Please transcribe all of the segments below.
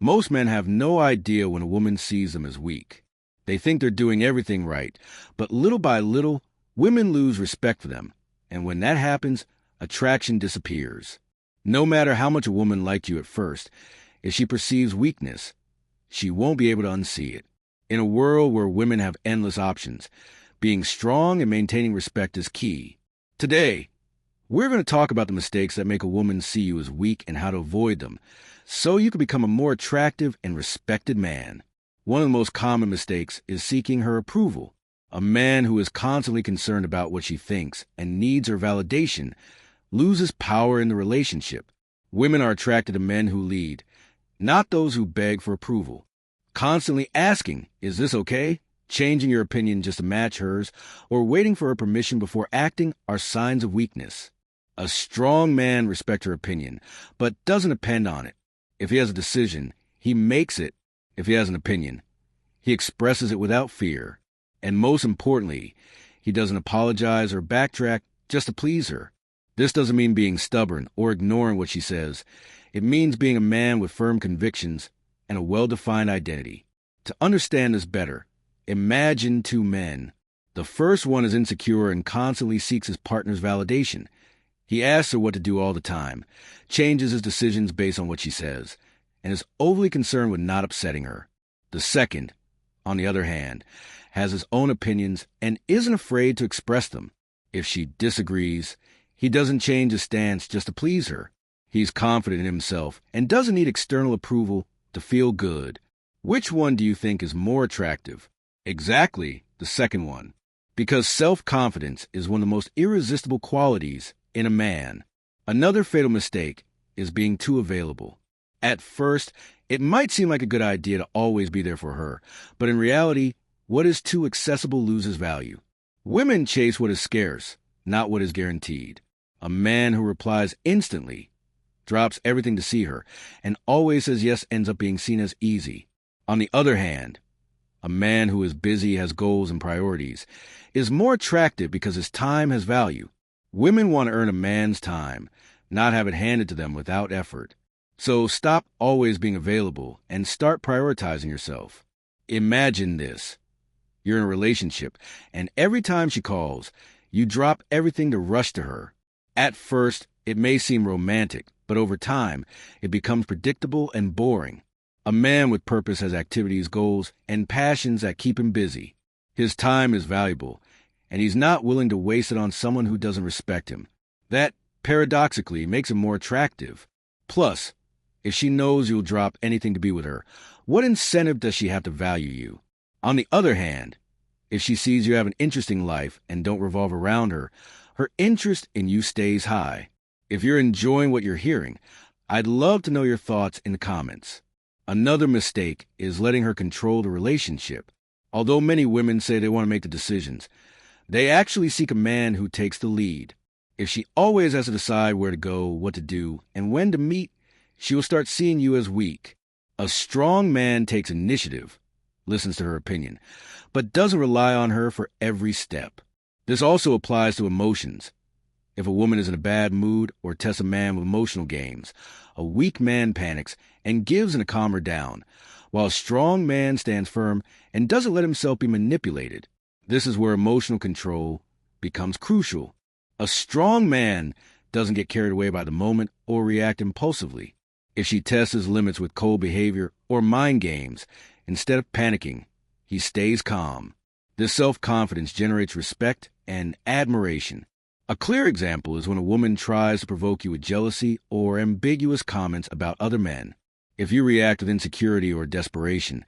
Most men have no idea when a woman sees them as weak. They think they're doing everything right, but little by little, women lose respect for them, and when that happens, attraction disappears. No matter how much a woman liked you at first, if she perceives weakness, she won't be able to unsee it. In a world where women have endless options, being strong and maintaining respect is key. Today, we're going to talk about the mistakes that make a woman see you as weak and how to avoid them, so you can become a more attractive and respected man. One of the most common mistakes is seeking her approval. A man who is constantly concerned about what she thinks and needs her validation loses power in the relationship. Women are attracted to men who lead, not those who beg for approval. Constantly asking, "Is this okay?" changing your opinion just to match hers, or waiting for her permission before acting are signs of weakness. A strong man respects her opinion, but doesn't depend on it. If he has a decision, he makes it. If he has an opinion, he expresses it without fear. And most importantly, he doesn't apologize or backtrack just to please her. This doesn't mean being stubborn or ignoring what she says. It means being a man with firm convictions and a well-defined identity. To understand this better, imagine two men. The first one is insecure and constantly seeks his partner's validation. He asks her what to do all the time, changes his decisions based on what she says, and is overly concerned with not upsetting her. The second, on the other hand, has his own opinions and isn't afraid to express them. If she disagrees, he doesn't change his stance just to please her. He's confident in himself and doesn't need external approval to feel good. Which one do you think is more attractive? Exactly, the second one. Because self-confidence is one of the most irresistible qualities in a man. Another fatal mistake is being too available. At first, it might seem like a good idea to always be there for her, but in reality, what is too accessible loses value. Women chase what is scarce, not what is guaranteed. A man who replies instantly, drops everything to see her, and always says yes ends up being seen as easy. On the other hand, a man who is busy, has goals and priorities, is more attractive because his time has value. Women want to earn a man's time, not have it handed to them without effort. So stop always being available and start prioritizing yourself. Imagine this. You're in a relationship, and every time she calls, you drop everything to rush to her. At first, it may seem romantic, but over time, it becomes predictable and boring. A man with purpose has activities, goals, and passions that keep him busy. His time is valuable, and he's not willing to waste it on someone who doesn't respect him. That, paradoxically, makes him more attractive. Plus, if she knows you'll drop anything to be with her, what incentive does she have to value you? On the other hand, if she sees you have an interesting life and don't revolve around her, her interest in you stays high. If you're enjoying what you're hearing, I'd love to know your thoughts in the comments. Another mistake is letting her control the relationship. Although many women say they want to make the decisions, they actually seek a man who takes the lead. If she always has to decide where to go, what to do, and when to meet, she will start seeing you as weak. A strong man takes initiative, listens to her opinion, but doesn't rely on her for every step. This also applies to emotions. If a woman is in a bad mood or tests a man with emotional games, a weak man panics and gives in to calm her down, while a strong man stands firm and doesn't let himself be manipulated. This is where emotional control becomes crucial. A strong man doesn't get carried away by the moment or react impulsively. If she tests his limits with cold behavior or mind games, instead of panicking, he stays calm. This self-confidence generates respect and admiration. A clear example is when a woman tries to provoke you with jealousy or ambiguous comments about other men. If you react with insecurity or desperation,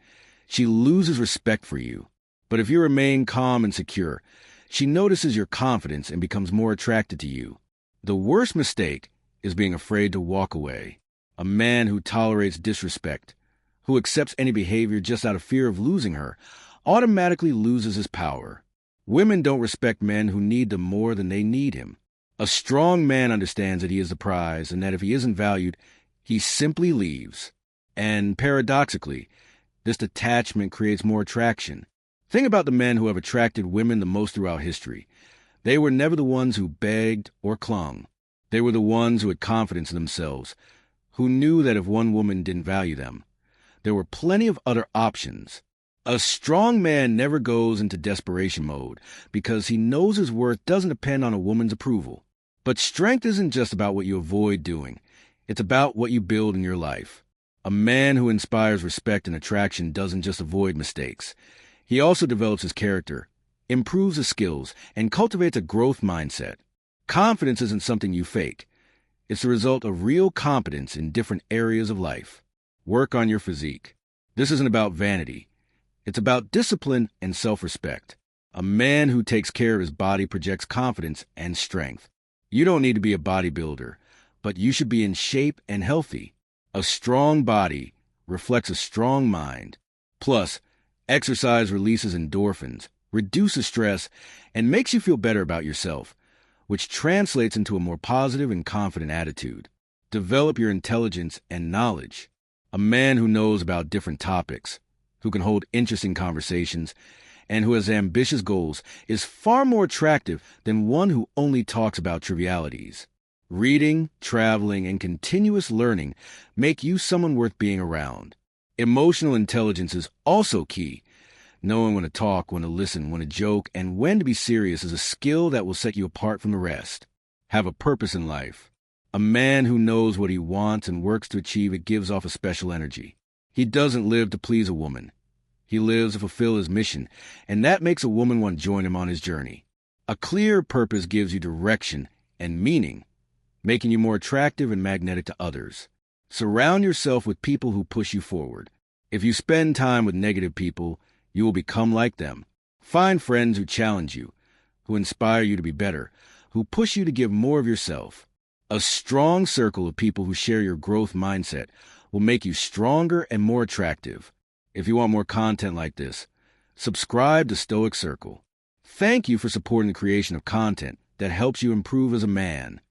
she loses respect for you. But if you remain calm and secure, she notices your confidence and becomes more attracted to you. The worst mistake is being afraid to walk away. A man who tolerates disrespect, who accepts any behavior just out of fear of losing her, automatically loses his power. Women don't respect men who need them more than they need him. A strong man understands that he is the prize and that if he isn't valued, he simply leaves. And paradoxically, this detachment creates more attraction. Think about the men who have attracted women the most throughout history. They were never the ones who begged or clung. They were the ones who had confidence in themselves, who knew that if one woman didn't value them, there were plenty of other options. A strong man never goes into desperation mode because he knows his worth doesn't depend on a woman's approval. But strength isn't just about what you avoid doing. It's about what you build in your life. A man who inspires respect and attraction doesn't just avoid mistakes. He also develops his character, improves his skills, and cultivates a growth mindset. Confidence isn't something you fake. It's the result of real competence in different areas of life. Work on your physique. This isn't about vanity. It's about discipline and self-respect. A man who takes care of his body projects confidence and strength. You don't need to be a bodybuilder, but you should be in shape and healthy. A strong body reflects a strong mind. Plus, exercise releases endorphins, reduces stress, and makes you feel better about yourself, which translates into a more positive and confident attitude. Develop your intelligence and knowledge. A man who knows about different topics, who can hold interesting conversations, and who has ambitious goals is far more attractive than one who only talks about trivialities. Reading, traveling, and continuous learning make you someone worth being around. Emotional intelligence is also key. Knowing when to talk, when to listen, when to joke, and when to be serious is a skill that will set you apart from the rest. Have a purpose in life. A man who knows what he wants and works to achieve it gives off a special energy. He doesn't live to please a woman. He lives to fulfill his mission, and that makes a woman want to join him on his journey. A clear purpose gives you direction and meaning, making you more attractive and magnetic to others. Surround yourself with people who push you forward. If you spend time with negative people, you will become like them. Find friends who challenge you, who inspire you to be better, who push you to give more of yourself. A strong circle of people who share your growth mindset will make you stronger and more attractive. If you want more content like this, subscribe to Stoic Circle. Thank you for supporting the creation of content that helps you improve as a man.